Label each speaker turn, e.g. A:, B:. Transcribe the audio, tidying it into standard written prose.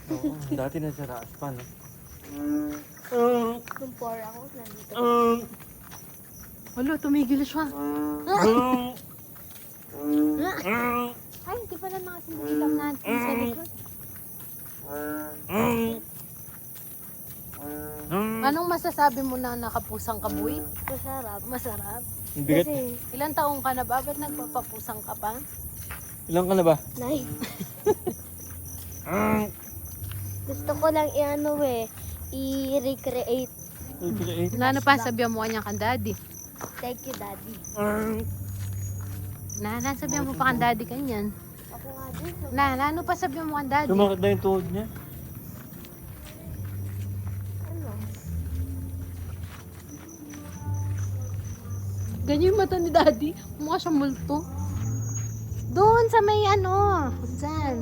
A: Oo, dati na sa taas pa, no?
B: Nung 4 ako, nandito.
C: Wala, tumigil siya. Ay, hindi pala nakasinilaw natin sa likod. Anong masasabi mo na nakapusang kabuy?
B: Masarap.
C: Masarap.
A: Ang bigat.
B: Kasi,
C: Ilan taong ka na ba? Ba't nagpapapusang ka pa?
A: Ilan ka na ba?
B: 9. Gusto ko lang i-recreate.
C: Ano pa sabihan mo kanya kang daddy?
B: Thank you, Daddy.
C: Sabihan mo pa kang daddy kanyan.
B: Ako nga din.
C: Ano pa sabihan mo kang daddy?
A: Sumakit na yung tuhod niya.
B: Ano?
C: Ganyan yung mata ni daddy. Mukha siyang multo. Doon sa may dyan.